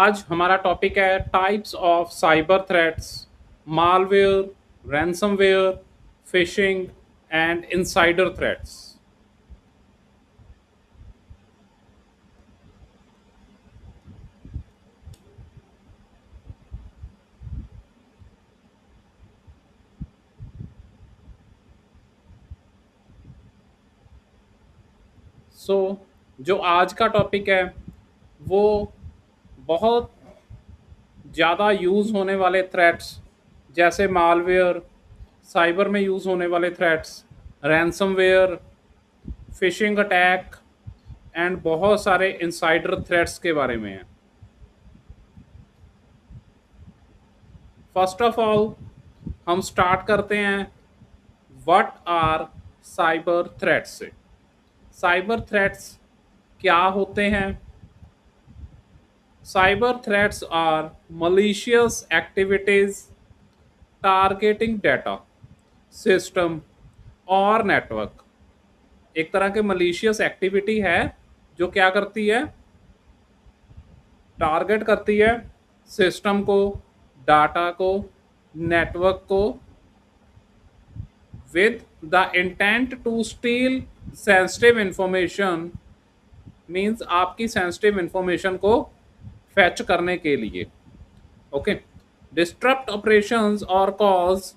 आज हमारा टॉपिक है types of cyber threats, malware, ransomware, phishing and insider threats. So जो आज का टॉपिक है वो बहुत ज़्यादा यूज़ होने वाले थ्रेट्स जैसे मालवेयर, साइबर में यूज़ होने वाले threats, ransomware, phishing attack and बहुत सारे इनसाइडर थ्रेट्स के बारे में है। फर्स्ट ऑफ ऑल हम स्टार्ट करते हैं व्हाट आर साइबर थ्रेट्स से। साइबर थ्रेट्स क्या होते हैं? Cyber threats are malicious activities targeting data, system और नेटवर्क। एक तरह के मलिशियस एक्टिविटी है जो क्या करती है? टारगेट करती है सिस्टम को, डाटा को, नेटवर्क को with the intent to steal sensitive information, means आपकी सेंसिटिव इंफॉर्मेशन को फैच करने के लिए। ओके, डिस्टरप्ट ऑपरेशंस और cause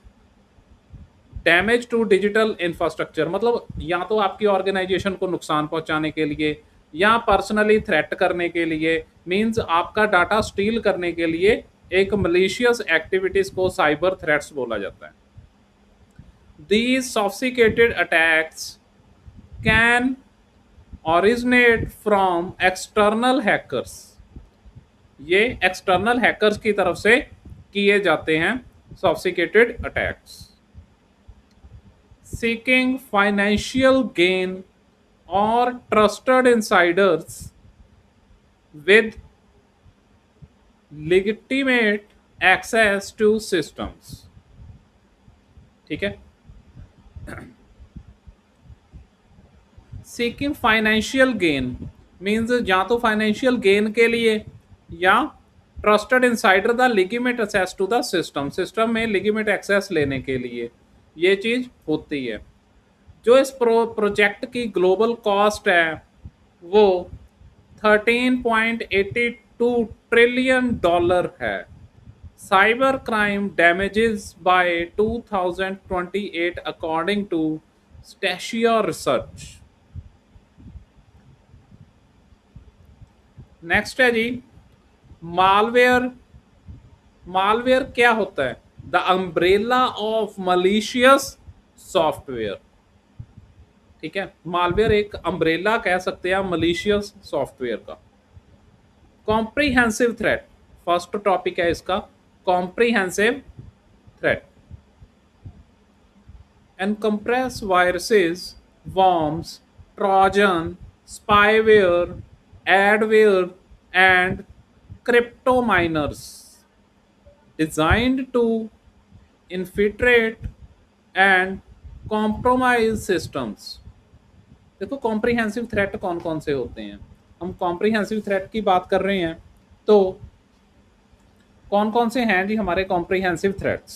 damage to digital infrastructure, मतलब या तो आपकी ऑर्गेनाइजेशन को नुकसान पहुंचाने के लिए या पर्सनली थ्रेट करने के लिए, मीन्स आपका डाटा स्टील करने के लिए एक मलिशियस एक्टिविटीज को साइबर थ्रेट्स बोला जाता है। These sophisticated attacks can originate from external hackers. ये एक्सटर्नल हैकर्स की तरफ से किए जाते हैं sophisticated attacks. Seeking financial gain or trusted insiders with legitimate access to systems. ठीक है, सीकिंग फाइनेंशियल गेन मीन्स या तो फाइनेंशियल गेन के लिए या trusted insider the legitimate access to the system, system में लिगिमेट एक्सेस लेने के लिए ये चीज होती है। जो इस प्रोजेक्ट की ग्लोबल कॉस्ट है वो 13.82 ट्रिलियन डॉलर है। Cyber crime damages by 2028 according to Statista research. Next है जी मालवेयर। मालवेयर क्या होता है? The umbrella of malicious software. ठीक है, मालवेयर एक अम्ब्रेला कह सकते हैं मलिशियस सॉफ्टवेयर का। कॉम्प्रीहेंसिव थ्रेट फर्स्ट टॉपिक है इसका, comprehensive threat. Encompass viruses, worms, trojan, spyware, adware and crypto miners designed to infiltrate and compromise systems। देखो कॉम्प्रिहेंसिव थ्रेट कौन कौन से होते हैं। हम कॉम्प्रिहेंसिव थ्रेट की बात कर रहे हैं तो कौन कौन से हैं जी हमारे कॉम्प्रिहेंसिव थ्रेट्स?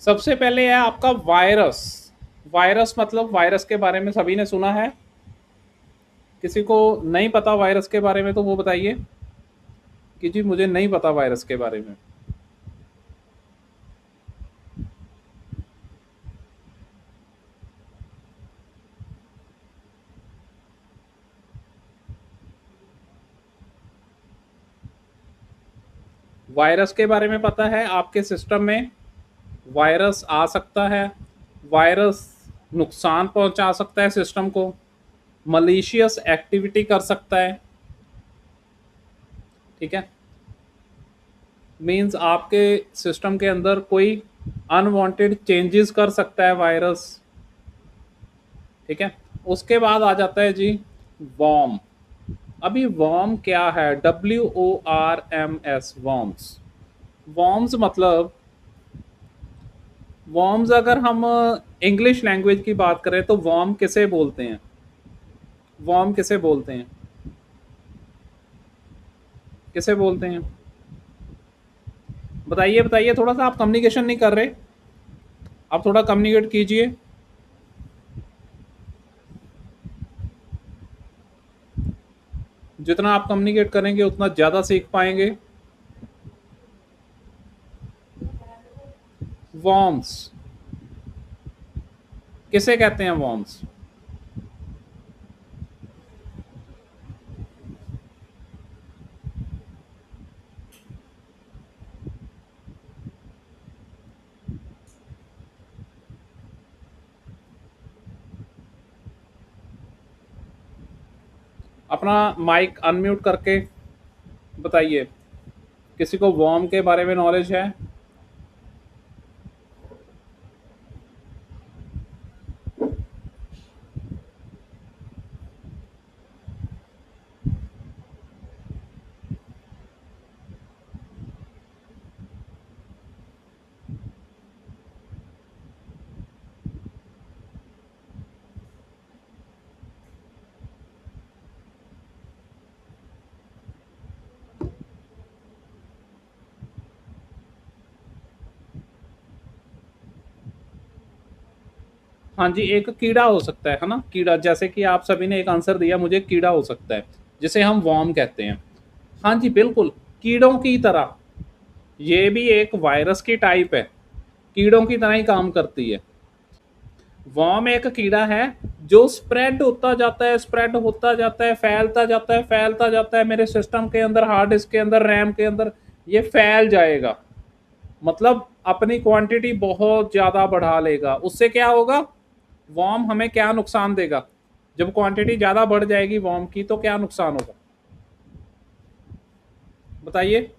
सबसे पहले है आपका वायरस। वायरस मतलब वायरस के बारे में सभी ने सुना है, किसी को नहीं पता वायरस के बारे में तो वो बताइए कि जी मुझे नहीं पता वायरस के बारे में। वायरस के बारे में पता है, आपके सिस्टम में वायरस आ सकता है, वायरस नुकसान पहुंचा सकता है सिस्टम को, मलिशियस एक्टिविटी कर सकता है। ठीक है, मींस आपके सिस्टम के अंदर कोई अनवांटेड चेंजेस कर सकता है वायरस। ठीक है, उसके बाद आ जाता है जी वॉर्म। अभी वॉर्म क्या है? WORMS, worms. वॉर्म्स मतलब वॉर्म्स अगर हम इंग्लिश लैंग्वेज की बात करें तो वॉर्म किसे बोलते हैं? वॉर्म किसे बोलते हैं? किसे बोलते हैं? बताइए बताइए, थोड़ा सा आप कम्युनिकेशन नहीं कर रहे, आप थोड़ा कम्युनिकेट कीजिए। जितना आप कम्युनिकेट करेंगे उतना ज़्यादा सीख पाएंगे। वॉर्म्स किसे कहते हैं? वॉर्म्स अपना माइक अनम्यूट करके बताइए, किसी को वॉर्म के बारे में नॉलेज है? हाँ जी, एक कीड़ा हो सकता है ना, कीड़ा, जैसे कि आप सभी ने एक आंसर दिया, मुझे कीड़ा हो सकता है जिसे हम वॉर्म कहते हैं। हाँ जी बिल्कुल, कीड़ों की तरह ये भी एक वायरस की टाइप है, कीड़ों की तरह ही काम करती है। वॉर्म एक कीड़ा है जो स्प्रेड होता जाता है, स्प्रेड होता जाता है, फैलता जाता है, फैलता जाता है मेरे सिस्टम के अंदर, हार्ड डिस्क के अंदर, रैम के अंदर, ये फैल जाएगा। मतलब अपनी क्वांटिटी बहुत ज्यादा बढ़ा लेगा। उससे क्या होगा? वॉर्म हमें क्या नुकसान देगा? जब क्वांटिटी ज्यादा बढ़ जाएगी वॉर्म की तो क्या नुकसान होगा? बताइए।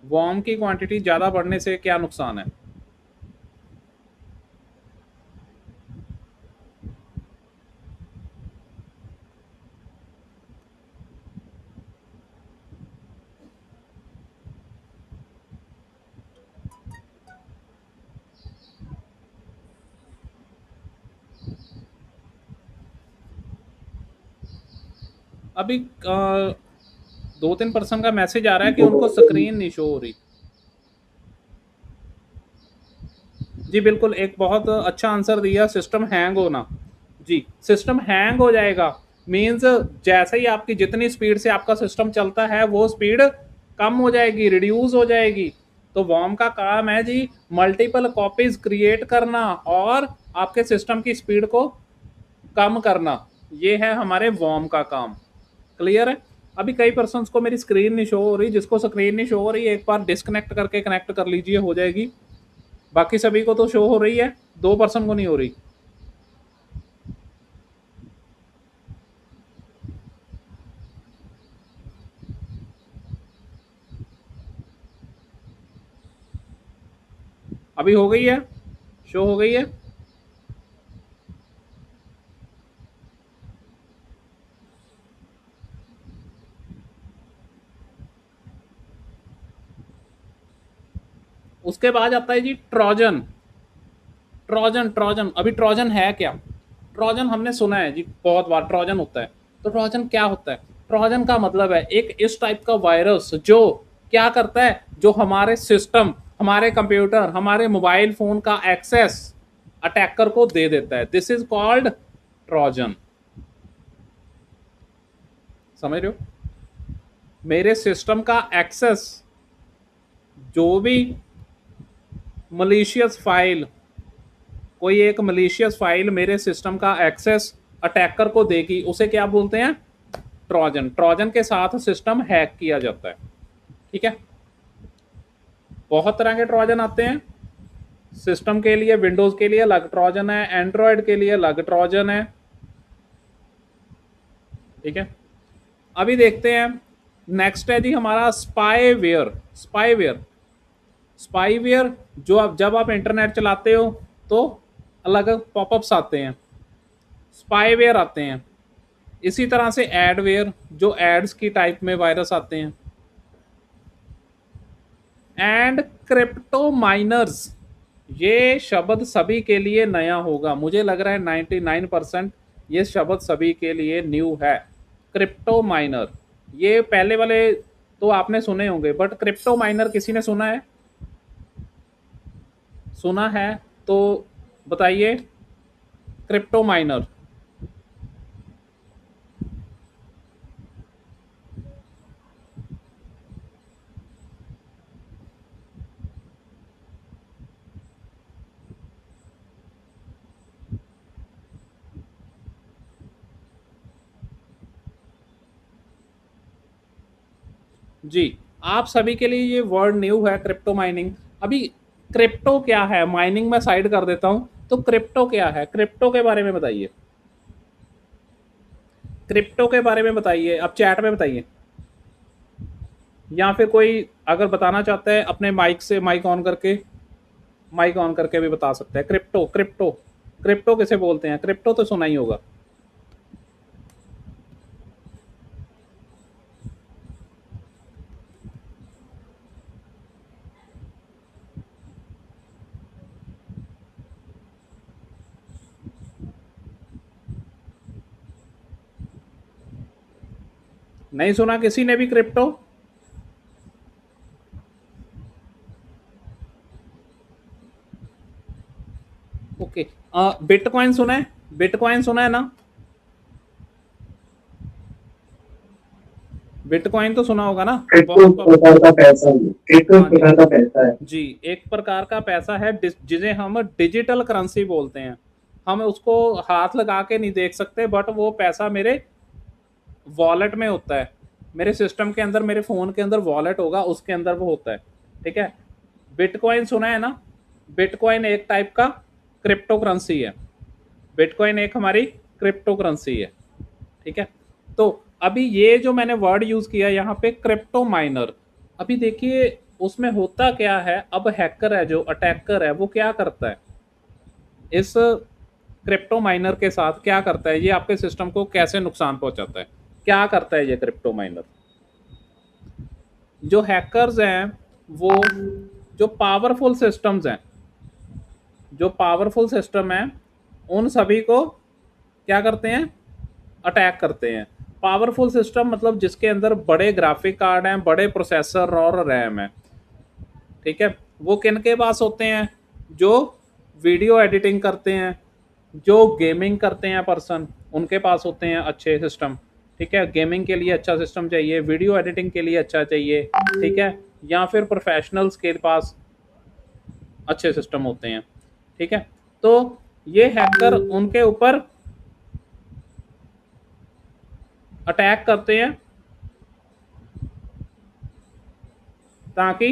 वॉर्म की क्वांटिटी ज्यादा बढ़ने से क्या नुकसान है? अभी 2-3 पर्सन का मैसेज आ रहा है कि उनको स्क्रीन नहीं शो हो रही। जी बिल्कुल, एक बहुत अच्छा आंसर दिया, सिस्टम हैंग होना। जी, सिस्टम हैंग हो जाएगा मीन्स जैसे ही आपकी जितनी स्पीड से आपका सिस्टम चलता है वो स्पीड कम हो जाएगी, रिड्यूस हो जाएगी। तो वॉर्म का काम है जी मल्टीपल कॉपीज क्रिएट करना और आपके सिस्टम की स्पीड को कम करना। ये है हमारे वॉर्म का काम। क्लियर है? अभी कई पर्सन को मेरी स्क्रीन नहीं शो हो रही, जिसको स्क्रीन नहीं शो हो रही एक बार डिस्कनेक्ट करके कनेक्ट कर लीजिए, हो जाएगी। बाकी सभी को तो शो हो रही है, 2 पर्सन को नहीं हो रही। अभी हो गई है, शो हो गई है। उसके बाद आता है जी ट्रोजन। ट्रोजन, ट्रोजन, अभी ट्रोजन है क्या? ट्रोजन हमने सुना है जी बहुत बार, ट्रोजन होता है। तो ट्रोजन क्या होता है? ट्रोजन का मतलब है एक इस टाइप का वायरस जो क्या करता है, जो हमारे सिस्टम, हमारे कंप्यूटर, हमारे मोबाइल फोन का एक्सेस अटैकर को दे देता है। This is called Trojan. समझ रहे हो? मेरे सिस्टम का एक्सेस, जो भी मलिशियस फाइल, कोई एक मलिशियस फाइल मेरे सिस्टम का एक्सेस अटैकर को देगी, उसे क्या बोलते हैं? ट्रोजन। ट्रोजन के साथ सिस्टम हैक किया जाता है। ठीक है? बहुत तरह के ट्रोजन आते हैं सिस्टम के लिए। विंडोज के लिए अलग ट्रोजन है, एंड्रॉयड के लिए अलग ट्रोजन है। ठीक है? अभी देखते हैं, नेक्स्ट है जी हमारा स्पाईवेयर। स्पाईवेयर, स्पाईवेयर जो आप जब आप इंटरनेट चलाते हो तो अलग अलग पॉपअप्स आते हैं, स्पाईवेयर आते हैं। इसी तरह से एडवेयर, जो एड्स की टाइप में वायरस आते हैं। एंड क्रिप्टो माइनर्स, ये शब्द सभी के लिए नया होगा, मुझे लग रहा है 99% ये शब्द सभी के लिए न्यू है। क्रिप्टो माइनर, ये पहले वाले तो आपने सुने होंगे, बट क्रिप्टो माइनर किसी ने सुना है? सुना है तो बताइए। क्रिप्टो माइनर, जी, आप सभी के लिए ये वर्ड न्यू है क्रिप्टो माइनिंग। अभी क्रिप्टो क्या है, माइनिंग में साइड कर देता हूं, तो क्रिप्टो क्या है, क्रिप्टो के बारे में बताइए। क्रिप्टो के बारे में बताइए, अब चैट में बताइए, या फिर कोई अगर बताना चाहता है अपने माइक से, माइक ऑन करके भी बता सकते हैं। क्रिप्टो, क्रिप्टो, क्रिप्टो किसे बोलते हैं? क्रिप्टो तो सुना ही होगा। नहीं सुना किसी ने भी क्रिप्टो? ओके, बिटकॉइन सुना है? बिटकॉइन सुना है ना? बिटकॉइन तो सुना होगा ना? क्रिप्टो बहुत एक प्रकार का पैसा है। क्रिप्टो एक हाँ जी, प्रकार का पैसा है। जी, एक प्रकार का पैसा है जिसे हम डिजिटल करेंसी बोलते हैं। हम उसको हाथ लगा के नहीं देख सकते, बट वो पैसा मेरे वॉलेट में होता है, मेरे सिस्टम के अंदर, मेरे फ़ोन के अंदर वॉलेट होगा, उसके अंदर वो होता है। ठीक है? बिटकॉइन सुना है ना? बिटकॉइन एक टाइप का क्रिप्टो करेंसी है। बिटकॉइन एक हमारी क्रिप्टो करेंसी है। ठीक है? तो अभी ये जो मैंने वर्ड यूज़ किया यहाँ पे क्रिप्टो माइनर, अभी देखिए उसमें होता क्या है। अब हैकर है, जो अटैकर है, वो क्या करता है इस क्रिप्टो माइनर के साथ, क्या करता है, ये आपके सिस्टम को कैसे नुकसान पहुंचाता है, क्या करता है ये क्रिप्टो माइनर? जो हैकर्स हैं, वो जो पावरफुल सिस्टम्स हैं, जो पावरफुल सिस्टम है, उन सभी को क्या करते हैं, अटैक करते हैं। पावरफुल सिस्टम मतलब जिसके अंदर बड़े ग्राफिक कार्ड हैं, बड़े प्रोसेसर और रैम है। ठीक है? वो किन के पास होते हैं? जो वीडियो एडिटिंग करते हैं, जो गेमिंग करते हैं पर्सन, उनके पास होते हैं अच्छे सिस्टम। ठीक है? गेमिंग के लिए अच्छा सिस्टम चाहिए, वीडियो एडिटिंग के लिए अच्छा चाहिए। ठीक है? या फिर प्रोफेशनल्स के पास अच्छे सिस्टम होते हैं। ठीक है? तो ये हैकर उनके ऊपर अटैक करते हैं, ताकि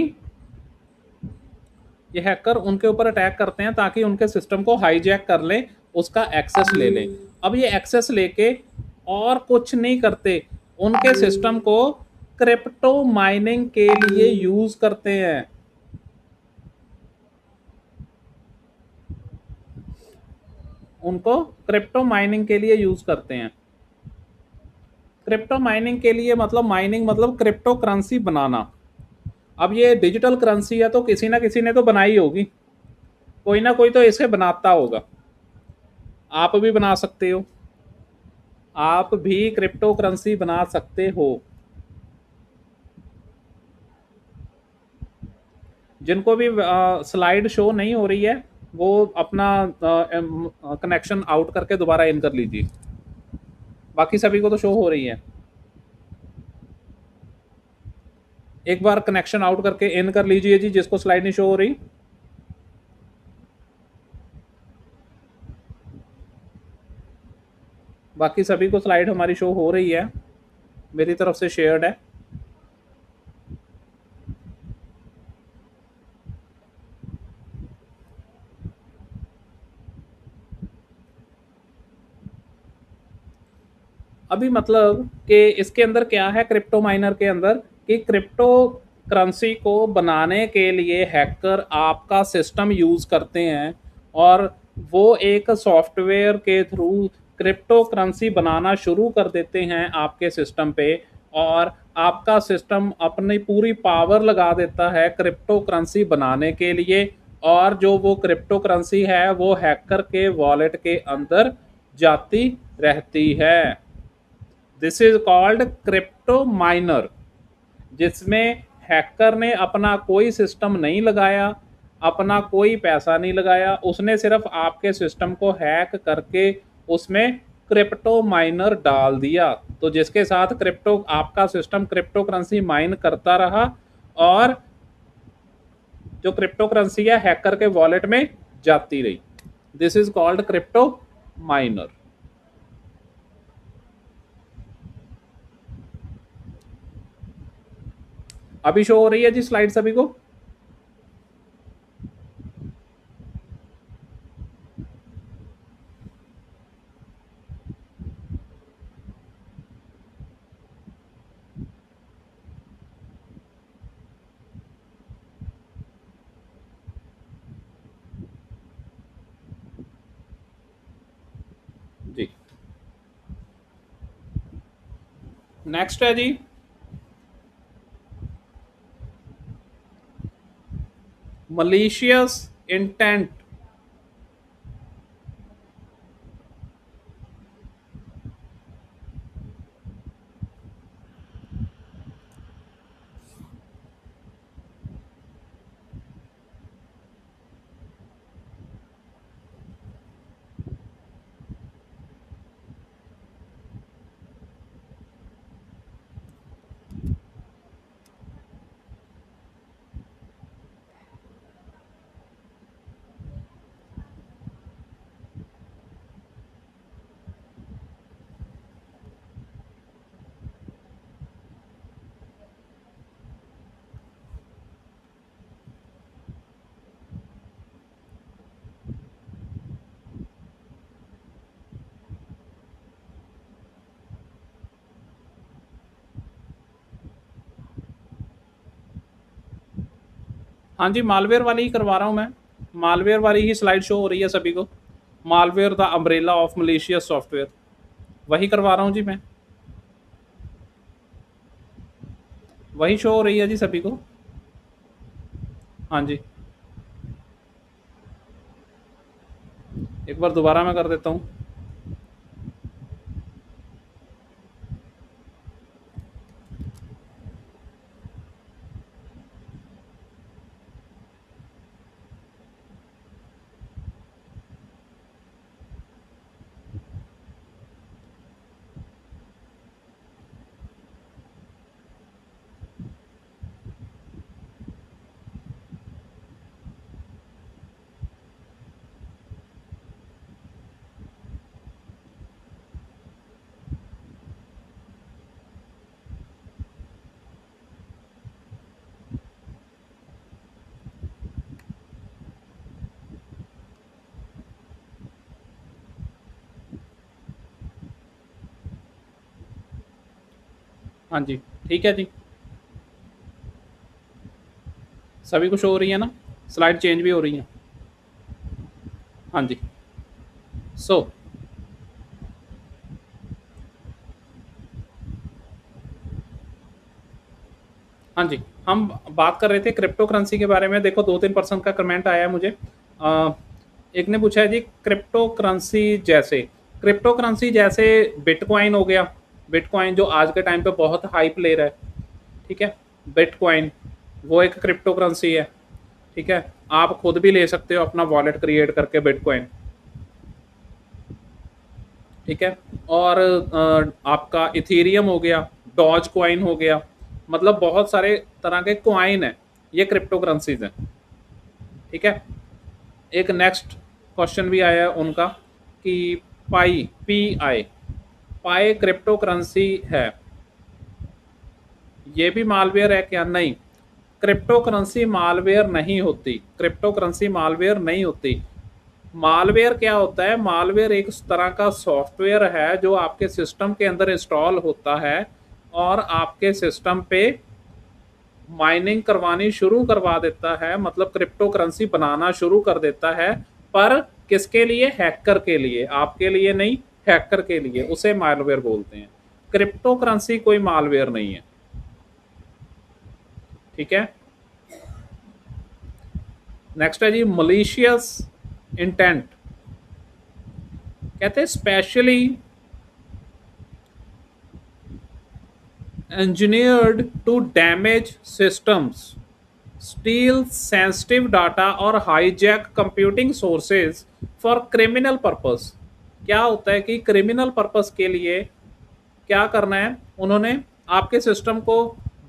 ये हैकर उनके ऊपर अटैक करते हैं ताकि उनके सिस्टम को हाईजैक कर लें, उसका एक्सेस ले लें। अब ये एक्सेस लेके और कुछ नहीं करते, उनके सिस्टम को क्रिप्टो माइनिंग के लिए यूज करते हैं। उनको क्रिप्टो माइनिंग के लिए यूज करते हैं। क्रिप्टो माइनिंग के लिए मतलब, माइनिंग मतलब क्रिप्टो करेंसी बनाना। अब ये डिजिटल करेंसी है, तो किसी ना किसी ने तो बनाई होगी, कोई ना कोई तो इसे बनाता होगा। आप भी बना सकते हो, आप भी क्रिप्टो करेंसी बना सकते हो। जिनको भी स्लाइड शो नहीं हो रही है, वो अपना कनेक्शन आउट करके दोबारा इन कर लीजिए। बाकी सभी को तो शो हो रही है। एक बार कनेक्शन आउट करके इन कर लीजिए जी, जिसको स्लाइड नहीं शो हो रही। बाकी सभी को स्लाइड हमारी शो हो रही है, मेरी तरफ से शेयर्ड है। अभी मतलब कि इसके अंदर क्या है, क्रिप्टो माइनर के अंदर, कि क्रिप्टो करेंसी को बनाने के लिए हैकर आपका सिस्टम यूज करते हैं, और वो एक सॉफ्टवेयर के थ्रू क्रिप्टो करेंसी बनाना शुरू कर देते हैं आपके सिस्टम पे। और आपका सिस्टम अपनी पूरी पावर लगा देता है क्रिप्टो करेंसी बनाने के लिए, और जो वो क्रिप्टो करेंसी है वो हैकर के वॉलेट के अंदर जाती रहती है। This is called crypto minor, जिसमें हैकर ने अपना कोई सिस्टम नहीं लगाया, अपना कोई पैसा नहीं लगाया, उसने सिर्फ आपके सिस्टम को हैक करके उसमें क्रिप्टो माइनर डाल दिया। तो जिसके साथ क्रिप्टो आपका सिस्टम क्रिप्टो करेंसी माइन करता रहा, और जो क्रिप्टो करेंसी है हैकर के वॉलेट में जाती रही। This is called crypto minor. अभी शो हो रही है जी स्लाइड सभी को? जी, नेक्स्ट है जी मलीशियस इंटेंट। हाँ जी, मालवेयर वाली ही करवा रहा हूँ मैं, मालवेयर वाली ही स्लाइड शो हो रही है सभी को। Malware the umbrella of malicious software, वही करवा रहा हूँ जी मैं, वही शो हो रही है जी सभी को। हाँ जी, एक बार दोबारा मैं कर देता हूँ। हाँ जी, ठीक है जी, सभी को शो हो रही है ना, स्लाइड चेंज भी हो रही है। हाँ जी, सो हाँ जी, हम बात कर रहे थे क्रिप्टो करेंसी के बारे में। देखो 2-3% का कमेंट आया है मुझे। एक ने पूछा है जी क्रिप्टो करेंसी जैसे बिटकॉइन हो गया, बिटकॉइन जो आज के टाइम पे बहुत हाइप ले रहा है, ठीक है। बिटकॉइन वो एक क्रिप्टो करेंसी है, ठीक है। आप खुद भी ले सकते हो अपना वॉलेट क्रिएट करके बिटकॉइन, ठीक है। और आपका इथेरियम हो गया, डॉज कॉइन हो गया, मतलब बहुत सारे तरह के कॉइन है, ये क्रिप्टो करेंसीज हैं, ठीक है। एक नेक्स्ट क्वेश्चन भी आया है उनका कि पाई पाई क्रिप्टो करेंसी है, ये भी मालवेयर है क्या? नहीं, क्रिप्टो करेंसी मालवेयर नहीं होती, क्रिप्टो करेंसी मालवेयर नहीं होती। मालवेयर क्या होता है? मालवेयर एक तरह का सॉफ्टवेयर है जो आपके सिस्टम के अंदर इंस्टॉल होता है और आपके सिस्टम पे माइनिंग करवानी शुरू करवा देता है, मतलब क्रिप्टो करेंसी बनाना शुरू कर देता है। पर किसके लिए? हैकर के लिए, आपके लिए नहीं, हैकर के लिए, उसे मालवेयर बोलते हैं। क्रिप्टो करेंसी कोई मालवेयर नहीं है, ठीक है। नेक्स्ट है जी मलिशियस इंटेंट, कहते हैं specially engineered to damage systems, steal sensitive data और hijack computing sources for criminal purpose। क्या होता है कि क्रिमिनल पर्पस के लिए क्या करना है, उन्होंने आपके सिस्टम को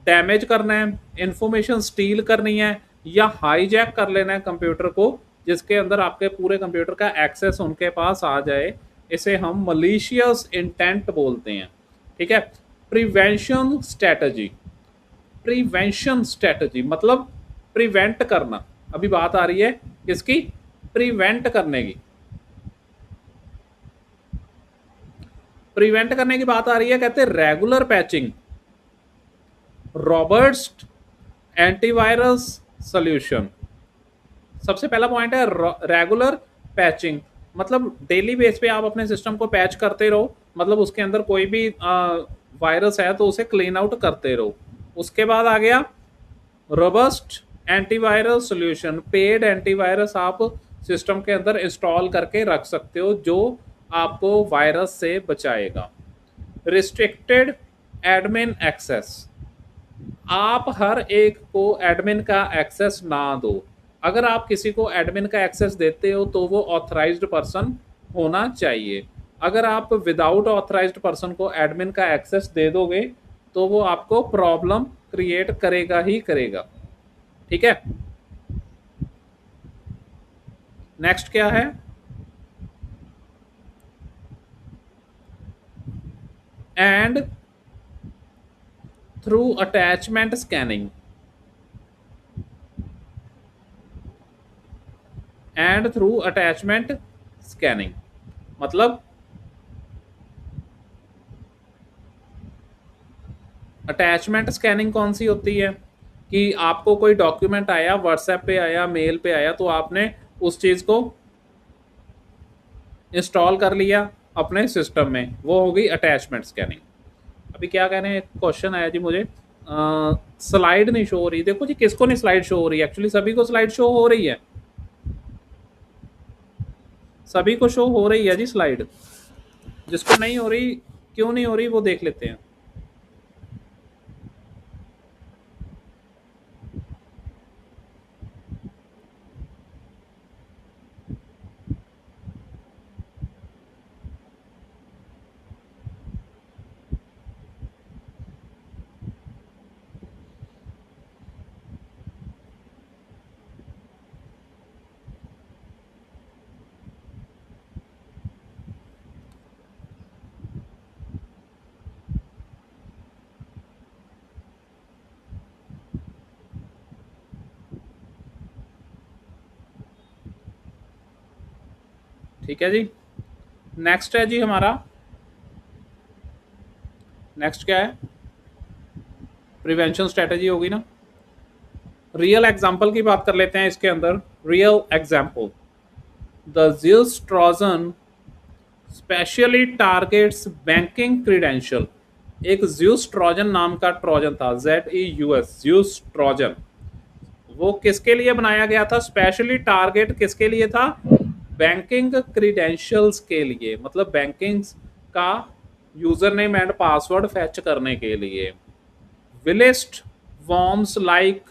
डैमेज करना है, इंफॉर्मेशन स्टील करनी है या हाईजैक कर लेना है कंप्यूटर को, जिसके अंदर आपके पूरे कंप्यूटर का एक्सेस उनके पास आ जाए। इसे हम मलिशियस इंटेंट बोलते हैं, ठीक है। प्रिवेंशन स्ट्रेटजी, प्रिवेंशन स्ट्रेटजी मतलब प्रिवेंट करना। अभी बात आ रही है किसकी, प्रिवेंट करने की। प्रिवेंट करने की बात आ रही है, कहते हैं regular patching, robust antivirus solution. सबसे पहला पॉइंट है रेगुलर पैचिंग, मतलब डेली बेस पे आप अपने सिस्टम को पैच करते रहो, मतलब उसके अंदर कोई भी वायरस है तो उसे क्लीन आउट करते रहो। उसके बाद आ गया robust antivirus solution, paid antivirus आप सिस्टम के अंदर इंस्टॉल करके रख सकते हो जो आपको वायरस से बचाएगा। रिस्ट्रिक्टेड एडमिन एक्सेस, आप हर एक को एडमिन का एक्सेस ना दो। अगर आप किसी को एडमिन का एक्सेस देते हो तो वो ऑथराइज्ड पर्सन होना चाहिए। अगर आप विदाउट ऑथराइज्ड पर्सन को एडमिन का एक्सेस दे दोगे तो वो आपको प्रॉब्लम क्रिएट करेगा ही करेगा, ठीक है। नेक्स्ट क्या है, and through attachment scanning, and through attachment scanning मतलब अटैचमेंट स्कैनिंग कौन सी होती है कि आपको कोई डॉक्यूमेंट आया, व्हाट्सएप पे आया, मेल पे आया, तो आपने उस चीज़ को इंस्टॉल कर लिया अपने सिस्टम में, वो होगी अटैचमेंट स्कैनिंग। अभी क्या कहने हैं, क्वेश्चन आया जी मुझे, स्लाइड नहीं शो हो रही। देखो जी किसको नहीं स्लाइड शो हो रही है, एक्चुअली सभी को स्लाइड शो हो रही है, सभी को शो हो रही है जी स्लाइड। जिसको नहीं हो रही, क्यों नहीं हो रही वो देख लेते हैं। ठीक है जी, नेक्स्ट है जी हमारा, नेक्स्ट क्या है, प्रिवेंशन स्ट्रेटजी होगी ना। रियल एग्जाम्पल की बात कर लेते हैं इसके अंदर। Real example, the Zeus Trojan specially targets banking credential. एक ज़्यूस ट्रोजन नाम का ट्रोजन था, ZEUS, ज़्यूस ट्रोजन। वो किसके लिए बनाया गया था, स्पेशली टारगेट किसके लिए था, बैंकिंग क्रीडेंशियल्स के लिए, मतलब बैंकिंग का user name and password fetch करने के लिए। विलिस्ट वॉर्म्स लाइक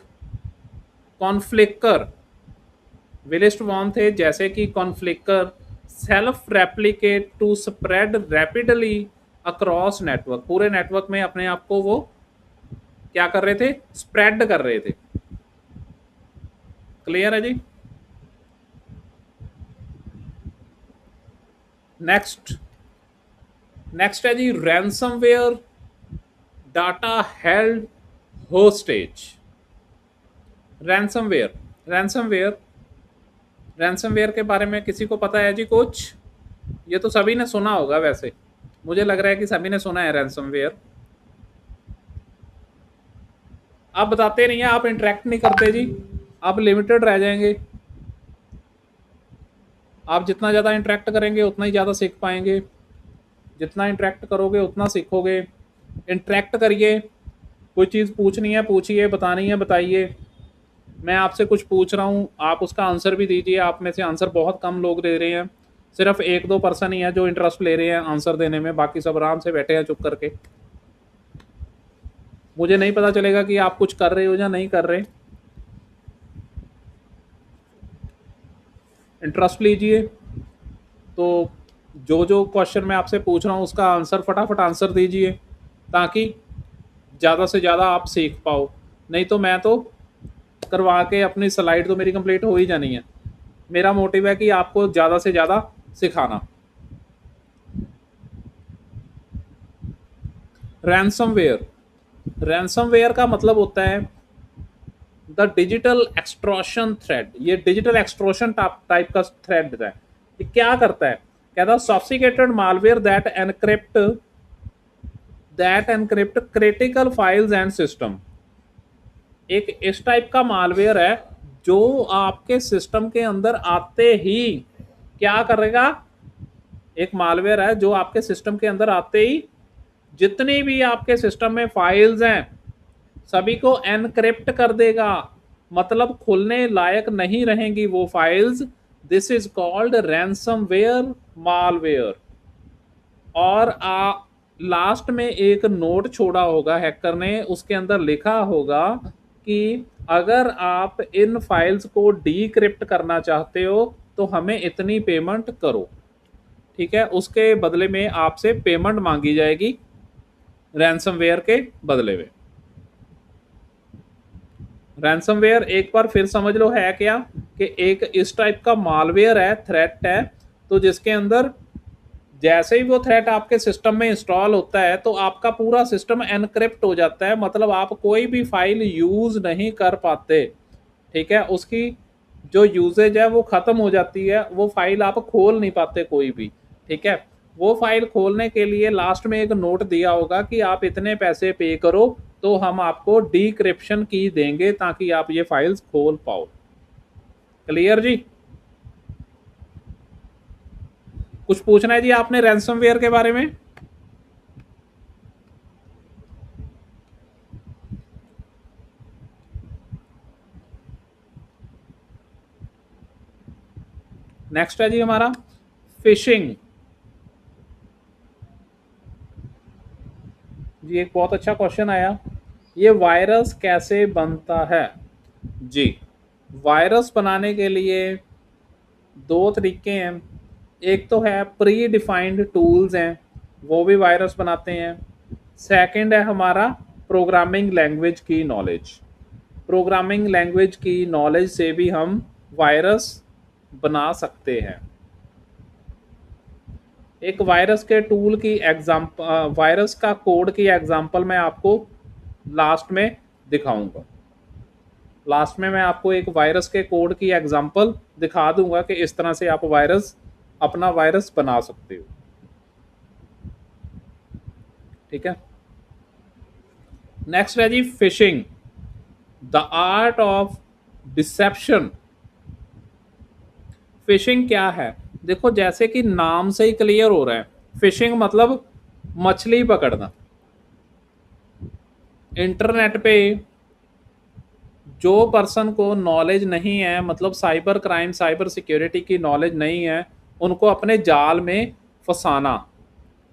कॉन्फ्लिकर, विलिस्ट वॉर्म थे जैसे कि Conficker, self replicate to spread rapidly across network, पूरे नेटवर्क में अपने आप को वो क्या कर रहे थे, स्प्रेड कर रहे थे। क्लियर है जी। नेक्स्ट, नेक्स्ट है जी ransomware data held hostage. Ransomware, ransomware, ransomware के बारे में किसी को पता है जी कुछ, ये तो सभी ने सुना होगा, वैसे मुझे लग रहा है कि सभी ने सुना है रैंसमवेयर। आप बताते नहीं है, आप इंटरेक्ट नहीं करते जी, आप लिमिटेड रह जाएंगे। आप जितना ज़्यादा इंटरेक्ट करेंगे उतना ही ज़्यादा सीख पाएंगे, जितना इंटरेक्ट करोगे उतना सीखोगे। इंटरेक्ट करिए, कोई चीज़ पूछनी है पूछिए, बतानी है बताइए। मैं आपसे कुछ पूछ रहा हूँ, आप उसका आंसर भी दीजिए। आप में से आंसर बहुत कम लोग दे रहे हैं, सिर्फ 1-2 पर्सन ही है जो इंटरेस्ट ले रहे हैं आंसर देने में, बाकी सब आराम से बैठे हैं चुप करके। मुझे नहीं पता चलेगा कि आप कुछ कर रहे हो या नहीं कर रहे। इंटरेस्ट लीजिए। तो जो जो क्वेश्चन मैं आपसे पूछ रहा हूँ उसका आंसर फटाफट आंसर दीजिए, ताकि ज़्यादा से ज़्यादा आप सीख पाओ। नहीं तो मैं तो करवा के अपनी स्लाइड तो मेरी कंप्लीट हो ही जानी है। मेरा मोटिव है कि आपको ज़्यादा से ज़्यादा सिखाना। रैंसमवेयर, रैंसमवेयर का मतलब होता है द डिजिटल एक्सट्रॉशन थ्रेड। ये डिजिटल एक्सट्रॉशन टाइप का थ्रेड है। ये क्या करता है? कहता है sophisticated malware that encrypt critical files and system. एक इस टाइप का मालवेयर है जो आपके सिस्टम के अंदर आते ही क्या करेगा? एक मालवेयर है जो आपके सिस्टम के अंदर आते ही जितनी भी आपके सिस्टम में फाइल्स हैं सभी को एनक्रिप्ट कर देगा, मतलब खुलने लायक नहीं रहेंगी वो files. This is called ransomware malware. और लास्ट में एक नोट छोड़ा होगा हैकर ने, उसके अंदर लिखा होगा कि अगर आप इन फाइल्स को डीक्रिप्ट करना चाहते हो तो हमें इतनी पेमेंट करो। ठीक है, उसके बदले में आपसे पेमेंट मांगी जाएगी रैंसमवेयर के बदले में। रैंसमवेयर एक बार फिर समझ लो है क्या, कि एक इस टाइप का मालवेयर है, थ्रेट है, तो जिसके अंदर जैसे ही वो थ्रेट आपके सिस्टम में इंस्टॉल होता है तो आपका पूरा सिस्टम एनक्रिप्ट हो जाता है, मतलब आप कोई भी फाइल यूज नहीं कर पाते। ठीक है, उसकी जो यूजेज है वो खत्म हो जाती है, वो फाइल आप खोल नहीं पाते कोई भी। ठीक है, वो फाइल खोलने के लिए लास्ट में एक नोट दिया होगा कि आप इतने पैसे पे करो तो हम आपको डीक्रिप्शन की देंगे ताकि आप ये फाइल्स खोल पाओ। क्लियर जी? कुछ पूछना है जी आपने रैंसमवेयर के बारे में? नेक्स्ट है जी हमारा फिशिंग। जी एक बहुत अच्छा क्वेश्चन आया, ये वायरस कैसे बनता है? जी, वायरस बनाने के लिए दो तरीके हैं। एक तो है प्री डिफाइंड टूल्स हैं, वो भी वायरस बनाते हैं। सेकंड है हमारा प्रोग्रामिंग लैंग्वेज की नॉलेज। प्रोग्रामिंग लैंग्वेज की नॉलेज से भी हम वायरस बना सकते हैं। एक वायरस के टूल की एग्जाम्पल, वायरस का कोड की एग्जाम्पल मैं आपको लास्ट में दिखाऊंगा। लास्ट में मैं आपको एक वायरस के कोड की एग्जाम्पल दिखा दूंगा कि इस तरह से आप वायरस, अपना वायरस बना सकते हो। ठीक है, नेक्स्ट है जी phishing, the art of deception. Phishing क्या है? देखो जैसे कि नाम से ही क्लियर हो रहा है, फिशिंग मतलब मछली पकड़ना। इंटरनेट पे जो पर्सन को नॉलेज नहीं है, मतलब साइबर क्राइम साइबर सिक्योरिटी की नॉलेज नहीं है, उनको अपने जाल में फंसाना,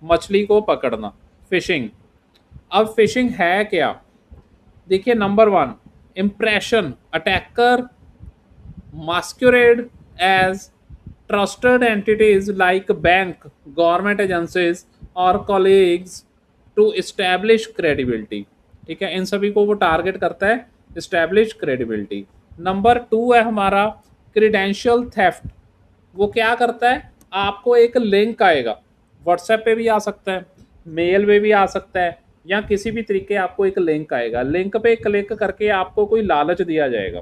मछली को पकड़ना, फिशिंग। अब फिशिंग है क्या? देखिए, number 1 impression, attacker masquerade as trusted entities like bank, government agencies और colleagues to establish credibility। ठीक है, इन सभी को वो टारगेट करता है, establish credibility। नंबर 2 है हमारा क्रीडेंशियल थेफ्ट। वो क्या करता है? आपको एक लिंक आएगा, व्हाट्सएप पे भी आ सकता है, मेल में भी आ सकता है, या किसी भी तरीके आपको एक लिंक आएगा। लिंक पे क्लिक करके आपको कोई लालच दिया जाएगा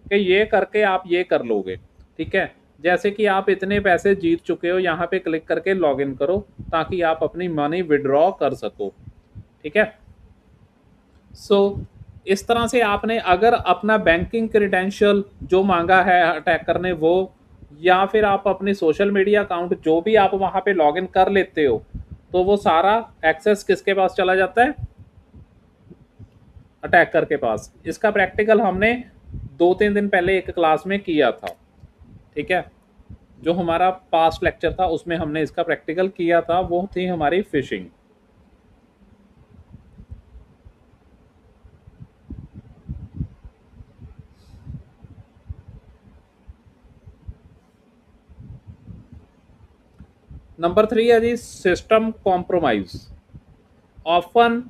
कि ये करके आप ये कर लोगे। ठीक है, जैसे कि आप इतने पैसे जीत चुके हो, यहाँ पे क्लिक करके लॉगिन करो ताकि आप अपनी मनी विड्रॉ कर सको। ठीक है, सो इस तरह से आपने अगर अपना बैंकिंग क्रेडेंशियल जो मांगा है अटैकर ने वो, या फिर आप अपनी सोशल मीडिया अकाउंट जो भी आप वहाँ पे लॉगिन कर लेते हो, तो वो सारा एक्सेस किसके पास चला जाता है? अटैकर के पास। इसका प्रैक्टिकल हमने 2-3 दिन पहले एक क्लास में किया था, ठीक है। जो हमारा पास्ट लेक्चर था उसमें हमने इसका प्रैक्टिकल किया था, वो थी हमारी फिशिंग। नंबर 3 है जी system compromise, often